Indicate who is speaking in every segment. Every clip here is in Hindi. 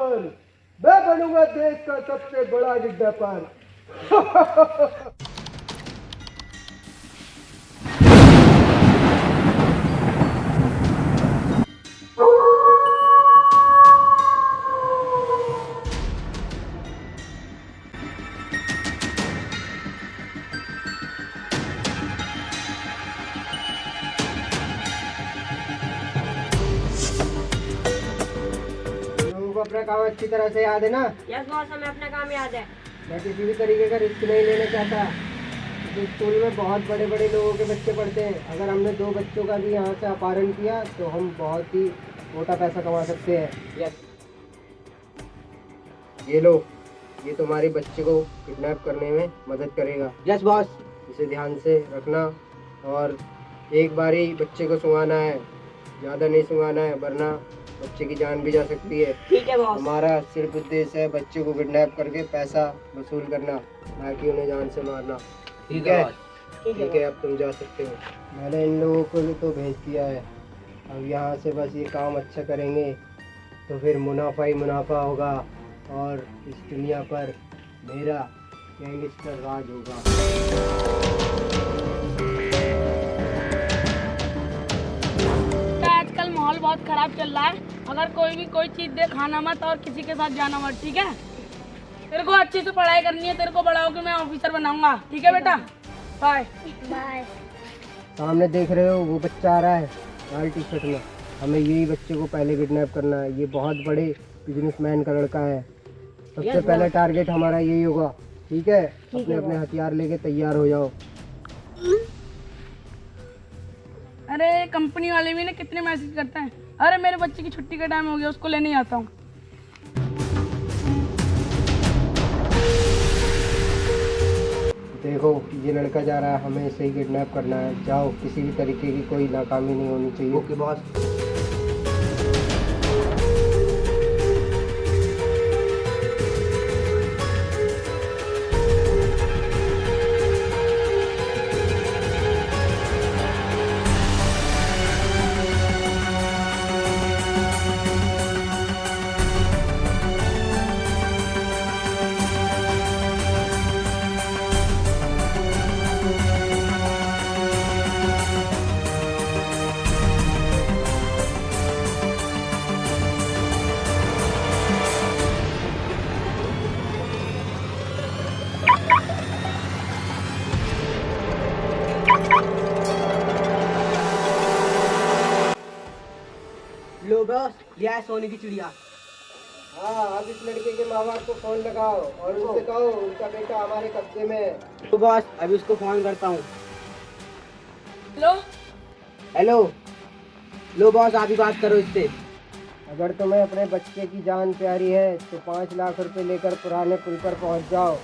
Speaker 1: किडनैपर। मैं बनूंगा देश का सबसे बड़ा किडनैपर। लोगों को अपना काम अच्छी तरह से याद है ना?
Speaker 2: यस बॉस, हमें अपना काम याद है।
Speaker 1: मैं किसी भी तरीके का रिस्क नहीं लेना चाहता। इस स्कूल में बहुत बड़े बड़े लोगों के बच्चे पढ़ते हैं। अगर हमने 2 बच्चों का भी यहाँ से अपहरण किया तो हम बहुत ही मोटा पैसा कमा सकते हैं।
Speaker 2: यस।
Speaker 1: ये लो, ये तुम्हारे बच्चे को किडनैप करने में मदद करेगा।
Speaker 2: Yes boss.
Speaker 1: इसे ध्यान से रखना और एक बार ही बच्चे को सुंघाना है, ज़्यादा नहीं सुंघाना है वरना बच्चे की जान भी जा सकती है।
Speaker 2: ठीक है बॉस।
Speaker 1: हमारा सिर्फ उद्देश्य है बच्चे को किडनैप करके पैसा वसूल करना, ना कि उन्हें जान से मारना। ठीक है? ठीक है, अब तुम जा सकते हो। मैंने इन लोगों को तो भेज दिया है। अब यहाँ से बस ये काम अच्छा करेंगे तो फिर मुनाफा ही मुनाफा होगा और इस दुनिया पर मेरा गैंगस्टर राज होगा।
Speaker 3: आजकल माहौल बहुत खराब चल रहा है। अगर कोई भी कोई चीज दे खाना मत और किसी के साथ जाना मत, ठीक है? तेरे को अच्छे से पढ़ाई करनी है, तेरे को बड़ा होकर मैं ऑफिसर बनाऊंगा, ठीक है बेटा? Bye bye.
Speaker 1: सामने देख रहे हो वो बच्चा आ रहा है लाल टी शर्ट में। हमें यही बच्चे को पहले किडनैप करना है। ये बहुत बड़े बिजनेसमैन का लड़का है। सबसे पहले टारगेट हमारा यही होगा। ठीक है? अपने अपने हथियार लेके तैयार हो जाओ।
Speaker 3: अरे कंपनी वाले भी ना कितने मैसेज करते हैं। अरे मेरे बच्चे की छुट्टी का टाइम हो गया, उसको लेने आता हूँ।
Speaker 1: देखो ये लड़का जा रहा है, हमें इसे ही किडनैप करना है। जाओ, किसी भी तरीके की कोई नाकामी नहीं होनी चाहिए। Okay boss.
Speaker 2: लो बॉस, लिया है सोने की चिड़िया।
Speaker 1: हाँ, अब इस लड़के के माँ बाप को फोन लगाओ और उनसे कहो उनका बेटा हमारे कब्जे में है।
Speaker 2: तो बॉस, अभी उसको फोन करता हूँ।
Speaker 3: Hello
Speaker 2: hello. लो बॉस, आप ही बात करो इससे।
Speaker 1: अगर तुम्हें अपने बच्चे की जान प्यारी है तो 5 लाख रुपए लेकर पुराने पुल पर पहुंच जाओ।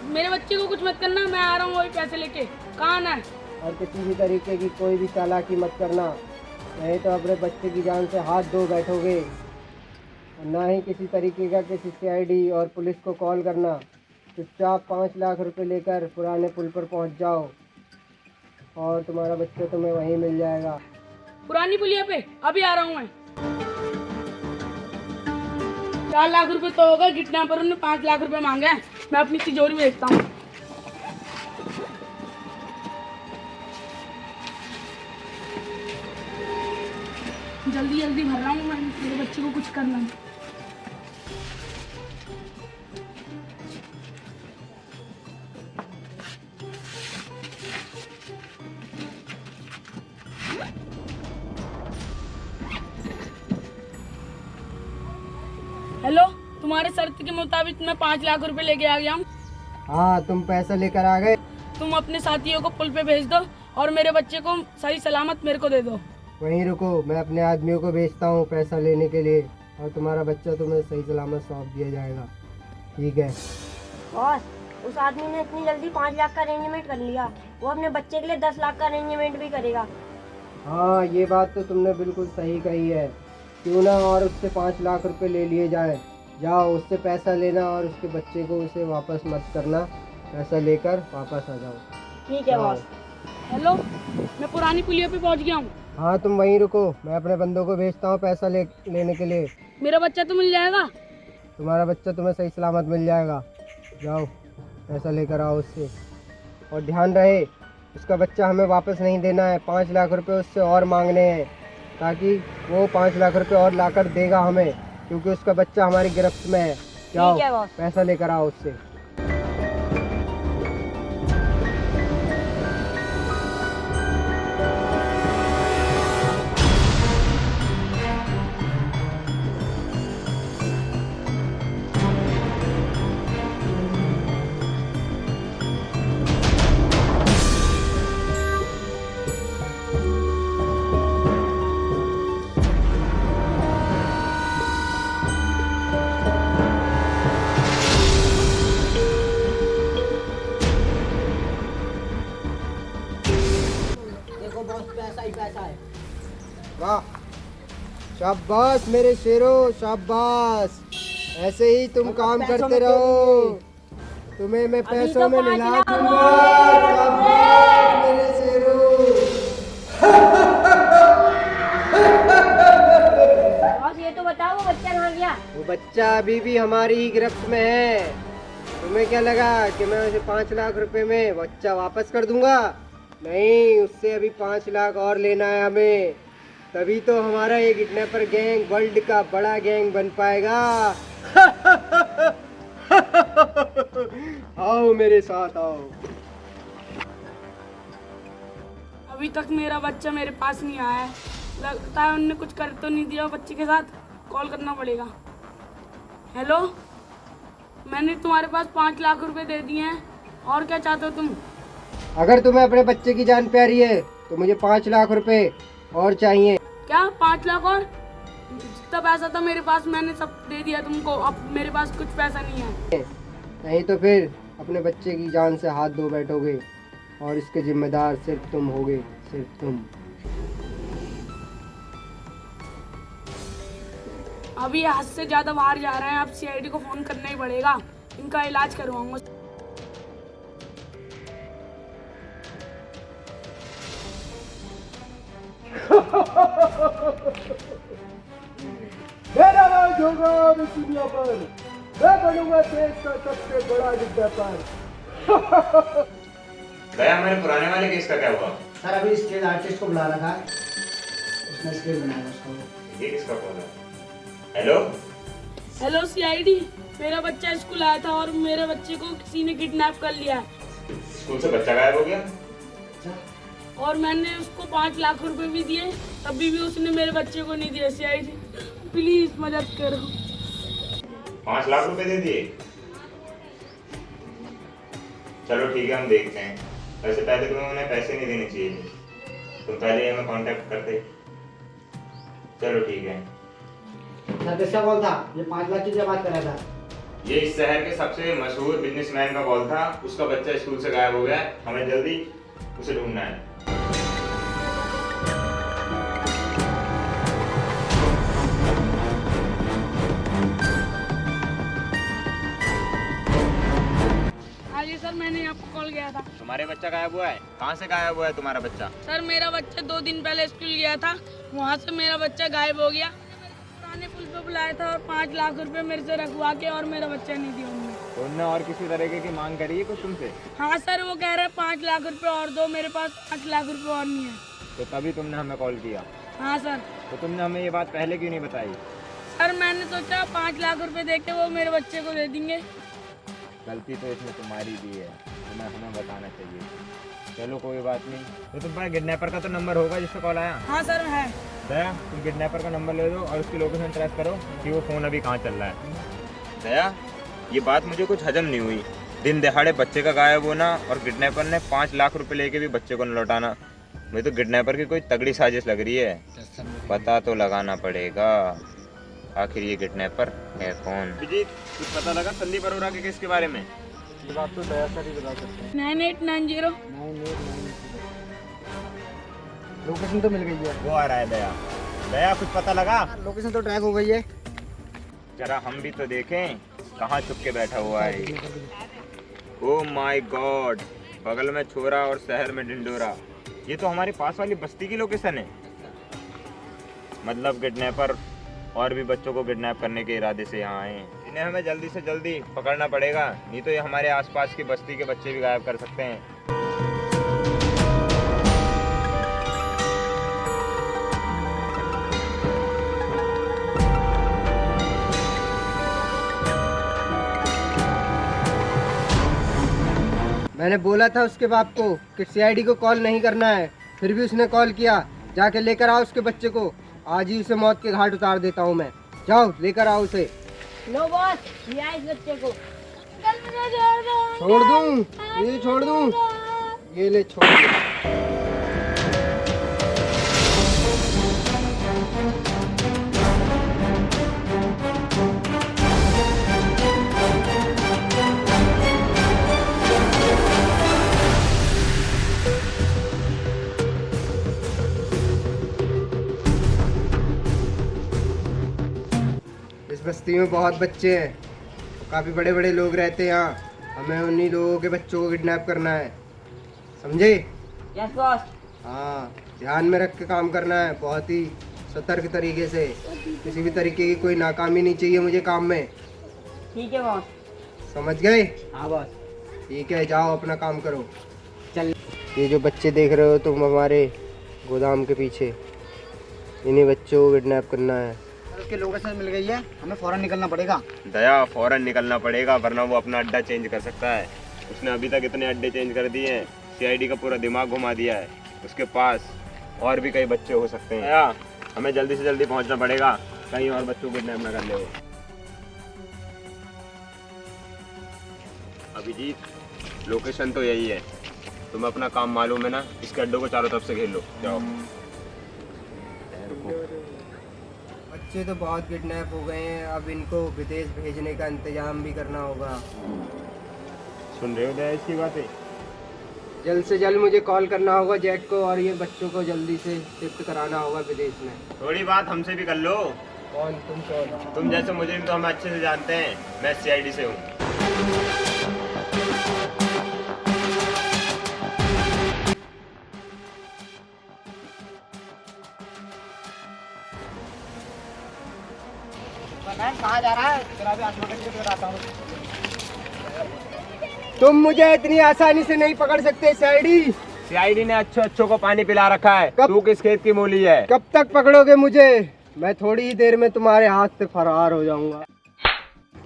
Speaker 3: मेरे बच्चे को कुछ मत करना, मैं आ रहा हूँ वही पैसे लेके। कहाँ आना है?
Speaker 1: और किसी भी तरीके की कोई भी चालाकी मत करना, नहीं तो अपने बच्चे की जान से हाथ धो बैठोगे। और ना ही किसी तरीके का किसी CID और पुलिस को कॉल करना। चुपचाप 5 लाख रुपए लेकर पुराने पुल पर पहुंच जाओ और तुम्हारा बच्चा तुम्हें वहीं मिल जाएगा।
Speaker 3: पुरानी पुलिया पे अभी आ रहा हूँ मैं। 4 लाख रुपए तो होगा, किडनैपर ने 5 लाख रुपए मांगे हैं। मैं अपनी तिजोरी में देखता हूँ। जल्दी जल्दी भर रहा हूँ मैं, मेरे बच्चे को कुछ करना है। हेलो, तुम्हारे शर्त के मुताबिक मैं 5 लाख रुपए लेके आ गया हूँ।
Speaker 1: हाँ, तुम पैसा लेकर आ गए।
Speaker 3: तुम अपने साथियों को पुल पे भेज दो और मेरे बच्चे को सही सलामत मेरे को दे दो।
Speaker 1: वहीं रुको, मैं अपने आदमियों को भेजता हूँ पैसा लेने के लिए और तुम्हारा बच्चा तुम्हें सही सलामत सौंप दिया जाएगा। ठीक है?
Speaker 4: बॉस, उस आदमी ने इतनी जल्दी 5 लाख का अरेंजमेंट कर लिया, वो अपने बच्चे के लिए 10 लाख का अरेंजमेंट भी करेगा।
Speaker 1: हाँ, ये बात तो तुमने बिल्कुल सही कही है। क्यों ना और उससे 5 लाख रुपए ले लिए जाए। जाओ, उससे पैसा लेना और उसके बच्चे को उसे वापस मत करना। पैसा लेकर वापस आ जाओ।
Speaker 4: ठीक है बॉस।
Speaker 3: हेलो, मैं पुरानी पुलिया पे पहुंच गया हूँ।
Speaker 1: हाँ, तुम वहीं रुको, मैं अपने बंदों को भेजता हूँ पैसा लेने के लिए।
Speaker 3: मेरा बच्चा तो मिल जाएगा?
Speaker 1: तुम्हारा बच्चा तुम्हें सही सलामत मिल जाएगा। जाओ पैसा लेकर आओ उससे, और ध्यान रहे उसका बच्चा हमें वापस नहीं देना है। 5 लाख रुपए उससे और मांगने हैं, ताकि वो 5 लाख रुपए और लाकर देगा हमें, क्योंकि उसका बच्चा हमारी गिरफ्त में है। जाओ
Speaker 4: ठीक है बॉस।
Speaker 1: पैसा लेकर आओ उससे।
Speaker 2: देखो बॉस, पैसा ही पैसा है।
Speaker 1: वाह, शाबाश मेरे शेरों, शाबाश। ऐसे ही तुम काम करते रहो, तुम्हें मैं पैसों में मिला दूंगा। शाबाश मेरे शेरों।
Speaker 4: बॉस ये तो बताओ वो बच्चा कहाँ गया?
Speaker 1: वो बच्चा अभी भी हमारी ही गिरफ्त में है। तुम्हें क्या लगा कि मैं उसे 5 लाख रुपए में बच्चा वापस कर दूंगा? नहीं, उससे अभी 5 लाख और लेना है हमें, तभी तो हमारा ये किडनैपर गैंग वर्ल्ड का बड़ा गैंग बन पाएगा। आओ मेरे साथ आओ।
Speaker 3: अभी तक मेरा बच्चा मेरे पास नहीं आया है। लगता है उनने कुछ कर तो नहीं दिया बच्चे के साथ। कॉल करना पड़ेगा। हेलो, मैंने तुम्हारे पास 5 लाख रुपए दे दिए हैं, और क्या चाहते हो तुम?
Speaker 1: अगर तुम्हें अपने बच्चे की जान प्यारी है तो मुझे 5 लाख रुपए और चाहिए।
Speaker 3: क्या 5 लाख और? जितना पैसा था मेरे पास मैंने सब दे दिया तुमको, अब मेरे पास कुछ पैसा नहीं है।
Speaker 1: नहीं तो फिर अपने बच्चे की जान से हाथ धो बैठोगे, और इसके जिम्मेदार सिर्फ तुम होगे, सिर्फ तुम।
Speaker 3: अभी ये हद से ज्यादा बाहर जा रहे हैं, अब सीआईडी को फोन करना ही पड़ेगा, इनका इलाज करवाऊंगा।
Speaker 1: मेरा राज होगा इस दुनिया पर, मैं बनूंगा देश का सबसे बड़ा किडनैपर।
Speaker 5: भैया हमारे पुराने वाले केस का क्या हुआ?
Speaker 2: सर अभी स्टेज आर्टिस्ट को बुला रखा है, उसने स्केच बनाया उसको।
Speaker 5: ये किसका फोन है? हेलो,
Speaker 3: हेलो सीआईडी, मेरा बच्चा स्कूल आया था और मेरे बच्चे को किसी ने किडनैप कर लिया है,
Speaker 5: स्कूल से बच्चा गायब हो गया?
Speaker 3: और मैंने उसको 5 लाख रुपए भी दिए, तभी भी उसने मेरे बच्चे को नहीं दिया। सीआईडी प्लीज मदद करो।
Speaker 5: 5 लाख रुपए दे दिए? चलो ठीक है, हम देखते हैं। वैसे पहले तुम्हें उन्हें पैसे नहीं देने चाहिए थे, तुम पहले हमें कांटेक्ट करते। चलो ठीक है।
Speaker 2: सर किसका कॉल था? ये 5 लाख की क्या बात कर रहा था?
Speaker 5: ये इस शहर के सबसे मशहूर बिजनेसमैन का कॉल था। उसका बच्चा स्कूल से गायब हो गया है, हमें जल्दी उसे ढूंढना है।
Speaker 3: हाँ जी सर, मैंने आपको कॉल किया था।
Speaker 5: तुम्हारे बच्चा गायब हुआ है? कहाँ से गायब हुआ है तुम्हारा बच्चा?
Speaker 3: सर मेरा बच्चा 2 दिन पहले स्कूल गया था, वहाँ से मेरा बच्चा गायब हो गया। पुराने पुल पे बुलाया था और 5 लाख रुपए मेरे से रखवा के और मेरा बच्चा नहीं दिया उन्होंने।
Speaker 5: उन्होंने और किसी तरीके की मांग करी है कुछ तुमसे?
Speaker 3: हाँ सर, वो कह रहे 5 लाख रुपए और दो, मेरे पास 5 लाख रुपए और नहीं है।
Speaker 5: तो तभी तुमने हमें कॉल किया?
Speaker 3: हाँ सर।
Speaker 5: तो तुमने हमें ये बात पहले क्यों नहीं बताई?
Speaker 3: सर मैंने सोचा 5 लाख रुपए दे के वो मेरे बच्चे को दे देंगे।
Speaker 5: गलती तो इसमें तुम्हारी भी है, तुम्हें हमें बताना चाहिए। चलो कोई बात नहीं। तो तुम्हारे किडनैपर का तो नंबर होगा जिससे कॉल आया?
Speaker 3: हाँ सर है।
Speaker 5: दया, तुम किडनैपर का नंबर ले दो और उसकी लोकेशन ट्रेस करो कि वो फ़ोन अभी कहाँ चल रहा है। दया, ये बात मुझे कुछ हजम नहीं हुई। दिन दहाड़े बच्चे का गायब होना और किडनैपर ने 5 लाख रुपए लेके भी बच्चे को न लौटाना, मुझे तो किडनैपर की कोई तगड़ी साजिश लग रही है। पता तो लगाना पड़ेगा आखिर ये किडनैपर है कौन। अभिजीत, कुछ पता लगा संदीप अरोड़ा के केस के बारे में?
Speaker 1: ये बात तो दया सर ही बता सकते हैं।
Speaker 3: 9890।
Speaker 1: लोकेशन तो मिल गई है।
Speaker 5: वो आ रहा है दया। दया, कुछ पता लगा?
Speaker 1: लोकेशन तो ट्रैक हो गई है।
Speaker 5: जरा हम भी तो देखें कहाँ छुप के बैठा हुआ है। ओ माय गॉड, बगल में छोरा और शहर में ढिंडोरा। ये तो हमारे पास वाली बस्ती की लोकेशन है। मतलब किडनैपर और भी बच्चों को किडनैप करने के इरादे से यहाँ आए हैं। इन्हें हमें जल्दी से जल्दी पकड़ना पड़ेगा, नहीं तो ये हमारे आसपास की बस्ती के बच्चे भी गायब कर सकते हैं।
Speaker 1: मैंने बोला था उसके बाप को कि सीआईडी को कॉल नहीं करना है, फिर भी उसने कॉल किया। जाके लेकर आओ उसके बच्चे को, आज ही उसे मौत के घाट उतार देता हूँ मैं। जाओ लेकर आओ उसे।
Speaker 4: लो बॉस, लिया इस बच्चे को।
Speaker 1: छोड़ दूँ? ये छोड़ दूँ? ये ले छोड़ दे। इस बस्ती में बहुत बच्चे हैं, काफ़ी बड़े बड़े लोग रहते हैं यहाँ। हमें उन्हीं लोगों के बच्चों को किडनैप करना है, समझे?
Speaker 4: Yes boss.
Speaker 1: हाँ, ध्यान में रख के काम करना है, बहुत ही सतर्क तरीके से। किसी भी तरीके की कोई नाकामी नहीं चाहिए मुझे काम में।
Speaker 4: ठीक है बॉस।
Speaker 1: समझ गए?
Speaker 2: हाँ बॉस।
Speaker 1: ठीक है, जाओ अपना काम करो। चल। ये जो बच्चे देख रहे हो तुम हमारे गोदाम के पीछे, इन्हीं बच्चों को किडनैप करना है।
Speaker 2: उसकी लोकेशन मिल गई है, हमें फौरन निकलना पड़ेगा।
Speaker 5: दया, फौरन निकलना पड़ेगा वरना वो अपना अड्डा चेंज कर सकता है। उसने अभी तक इतने अड्डे चेंज कर दिए हैं, सीआईडी का पूरा दिमाग घुमा दिया है। उसके पास और भी कई बच्चे हो सकते हैं। दया, हमें जल्दी से जल्दी पहुंचना पड़ेगा, कहीं और बच्चों को किडनैप न कर ले वो। अभिजीत, लोकेशन तो यही है, तुम्हें अपना काम मालूम है ना? इसके अड्डों को चारों तरफ से घेर लो। जाओ।
Speaker 1: बच्चे तो बहुत किडनैप हो गए हैं, अब इनको विदेश भेजने का इंतजाम भी करना होगा।
Speaker 5: सुन रहे हो दया इसकी बातें?
Speaker 1: जल्द से जल्द मुझे कॉल करना होगा जैक को, और ये बच्चों को जल्दी से शिफ्ट कराना होगा विदेश में।
Speaker 5: थोड़ी बात हमसे भी कर लो।
Speaker 1: कौन? तुम कौन?
Speaker 5: तुम जैसे मुझे तो हमें अच्छे से जानते हैं, मैं सीआईडी से हूँ।
Speaker 2: कहाँ जा रहा है? तेरा भी आसमान के नीचे आता हूँ।
Speaker 1: तुम मुझे इतनी आसानी से नहीं पकड़ सकते सीआईडी।
Speaker 5: सीआईडी ने अच्छों को पानी पिला रखा है। तू किस खेत की मूली है?
Speaker 1: कब तक पकड़ोगे मुझे? मैं थोड़ी ही देर में तुम्हारे हाथ से फरार हो जाऊंगा।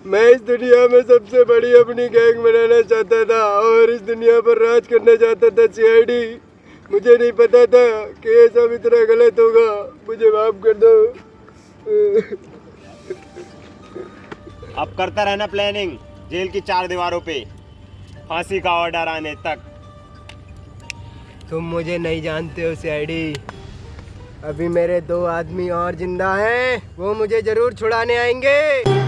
Speaker 1: मैं इस दुनिया में सबसे बड़ी अपनी गैंग बनाना चाहता था और इस दुनिया पर राज करना चाहता था सीआईडी। मुझे नहीं पता था कि ये सब इतना गलत होगा। मुझे माफ कर दो।
Speaker 5: अब करता रहना प्लानिंग, जेल की 4 दीवारों पे फांसी का ऑर्डर आने तक।
Speaker 1: तुम मुझे नहीं जानते हो सीआईडी। अभी मेरे 2 आदमी और जिंदा हैं, वो मुझे जरूर छुड़ाने आएंगे।